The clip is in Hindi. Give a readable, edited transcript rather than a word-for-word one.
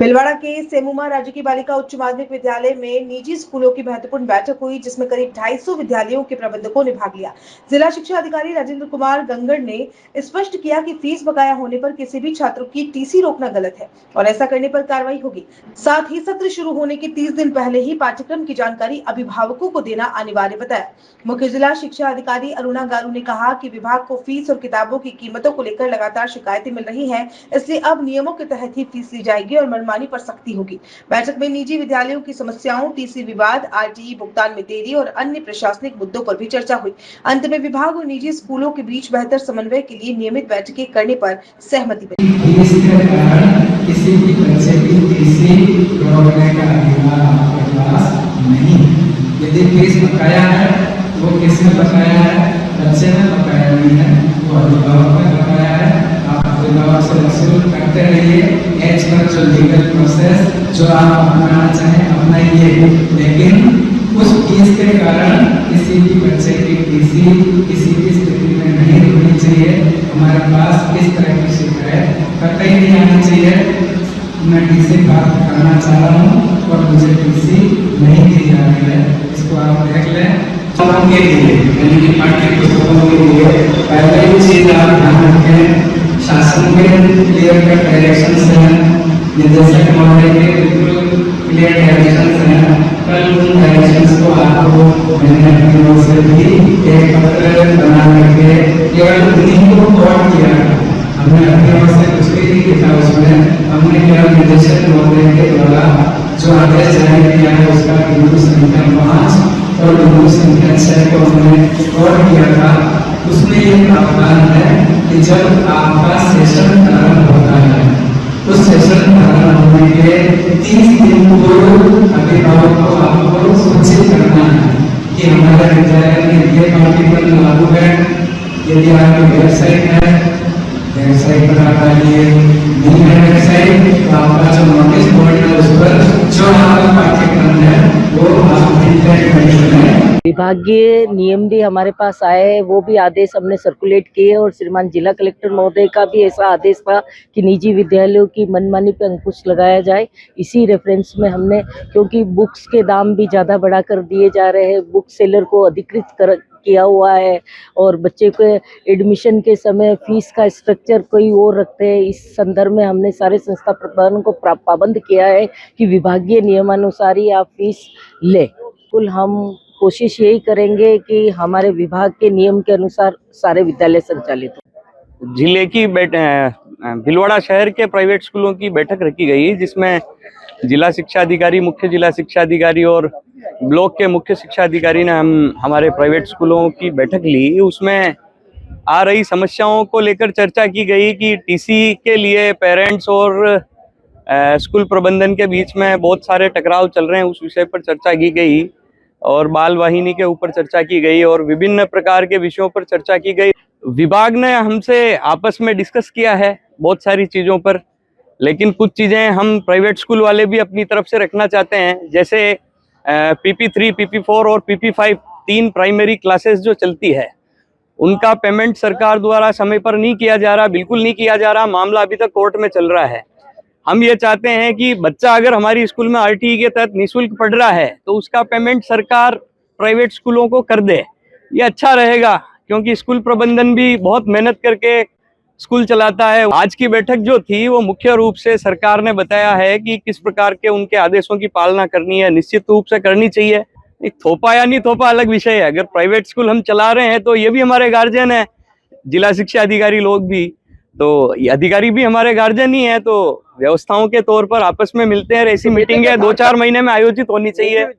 भिलवाड़ा के सेमुमा राजकीय बालिका उच्च माध्यमिक विद्यालय में निजी स्कूलों की महत्वपूर्ण बैठक हुई, जिसमें करीब 250 विद्यालयों के प्रबंधकों ने भाग लिया। जिला शिक्षा अधिकारी राजेंद्र कुमार गंगड़ ने स्पष्ट किया कि फीस बकाया होने पर किसी भी छात्र की टीसी रोकना गलत है और ऐसा करने पर कार्रवाई होगी। साथ ही सत्र शुरू होने के 30 दिन पहले ही पाठ्यक्रम की जानकारी अभिभावकों को देना अनिवार्य बताया। मुख्य जिला शिक्षा अधिकारी अरुणा गारू ने कहा कि विभाग को फीस और किताबों की कीमतों को लेकर लगातार शिकायतें मिल रही हैं, इसलिए अब नियमों के तहत ही फीस ली जाएगी और मनमानी पर सख्ती होगी। बैठक में निजी विद्यालयों की समस्याओं, टीसी विवाद, आरटीई भुगतान में देरी और अन्य प्रशासनिक मुद्दों पर भी चर्चा हुई। अंत में विभाग और निजी स्कूलों के बीच बेहतर समन्वय के लिए नियमित बैठकें करने पर सहमति बनी। किसी भी बच्चे की टीसी रोकने का अधिकार आपके पास नहीं। यदि फीस बकाया है वो किसने बकाया है? बच्चे ने बकाया नहीं है, वो अभिभावक ने बकाया है। आप अभिभावक से वसूल करते रहिए। एज पर जो लीगल प्रोसेस जो आप अपनाना चाहें अपनाइए, लेकिन उस फीस के कारण किसी भी बच्चे की टीसी किसी भी स्थिति में नहीं होनी चाहिए। हमारे पास इस तरह की शिकायत कतई नहीं आनी चाहिए। मैं टीसी प्राप्त करना चाह रहा हूँ और मुझे टीसी नहीं दी जा रही है, इसको आप देख लें। के लिए यानी कि पाठ्य पुस्तकों के लिए पहले ही चीज आप ध्यान रखें, शासन के क्लियर कट डायरेक्शन है, निर्देशक महोदय के बिल्कुल क्लियर डायरेक्शन है। कल उन डायरेक्शन को आपको मैंने अपनी ओर से भी एक पत्र बना करके केवल उन्हीं को कोट किया। हमने अपनी ओर से कुछ भी नहीं लिखा उसमें। हमने केवल निर्देशक महोदय के द्वारा जो आदेश जारी किया है उसका बिंदु संख्या 5 और बिंदु संख्या 6 को हमने कोट किया था। उसमें ये प्रावधान है कि जब आपका सेशन प्रारंभ होता है, उस सेशन प्रारंभ होने के 30 दिन पूर्व अभिभावक को आपको सूचित करना है कि हमारे विद्यालय में ये पाठ्यक्रम लागू है। यदि आपकी वेबसाइट है, वेबसाइट पर आप डालिए। नहीं है वेबसाइट तो आपका जो नोटिस बोर्ड है उस पर जो आपका पाठ्यक्रम है वो आप विभागीय नियम भी हमारे पास आए, वो भी आदेश हमने सर्कुलेट किए और श्रीमान जिला कलेक्टर महोदय का भी ऐसा आदेश था कि निजी विद्यालयों की मनमानी पर अंकुश लगाया जाए। इसी रेफरेंस में हमने, क्योंकि बुक्स के दाम भी ज़्यादा बढ़ा कर दिए जा रहे हैं, बुक सेलर को अधिकृत किया हुआ है और बच्चे को एडमिशन के समय फीस का स्ट्रक्चर कोई और रखते हैं। इस संदर्भ में हमने सारे संस्था प्रबंधन को पाबंद किया है कि विभागीय नियमानुसार ही आप फीस ले। कुल हम कोशिश यही करेंगे कि हमारे विभाग के नियम के अनुसार सारे विद्यालय संचालित हो। जिले की भिलवाड़ा शहर के प्राइवेट स्कूलों की बैठक रखी गई, जिसमें जिला शिक्षा अधिकारी, मुख्य जिला शिक्षा अधिकारी और ब्लॉक के मुख्य शिक्षा अधिकारी ने हमारे प्राइवेट स्कूलों की बैठक ली। उसमें आ रही समस्याओं को लेकर चर्चा की गई कि टीसी के लिए पेरेंट्स और स्कूल प्रबंधन के बीच में बहुत सारे टकराव चल रहे हैं, उस विषय पर चर्चा की गई और बाल वाहिनी के ऊपर चर्चा की गई और विभिन्न प्रकार के विषयों पर चर्चा की गई। विभाग ने हमसे आपस में डिस्कस किया है बहुत सारी चीज़ों पर, लेकिन कुछ चीज़ें हम प्राइवेट स्कूल वाले भी अपनी तरफ से रखना चाहते हैं। जैसे PP3, PP4 और PP5 3 प्राइमरी क्लासेस जो चलती है, उनका पेमेंट सरकार द्वारा समय पर नहीं किया जा रहा, बिल्कुल नहीं किया जा रहा। मामला अभी तक कोर्ट में चल रहा है। हम ये चाहते हैं कि बच्चा अगर हमारी स्कूल में आरटीई के तहत निःशुल्क पढ़ रहा है तो उसका पेमेंट सरकार प्राइवेट स्कूलों को कर दे। ये अच्छा रहेगा, क्योंकि स्कूल प्रबंधन भी बहुत मेहनत करके स्कूल चलाता है। आज की बैठक जो थी वो मुख्य रूप से सरकार ने बताया है कि किस प्रकार के उनके आदेशों की पालना करनी है, निश्चित रूप से करनी चाहिए। थोपा या नहीं थोपा अलग विषय है। अगर प्राइवेट स्कूल हम चला रहे हैं तो ये भी हमारे गार्जियन है, जिला शिक्षा अधिकारी लोग भी, तो ये अधिकारी भी हमारे गार्जियन ही है। तो व्यवस्थाओं के तौर पर आपस में मिलते हैं, ऐसी मीटिंगें 2-4 महीने में आयोजित होनी चाहिए।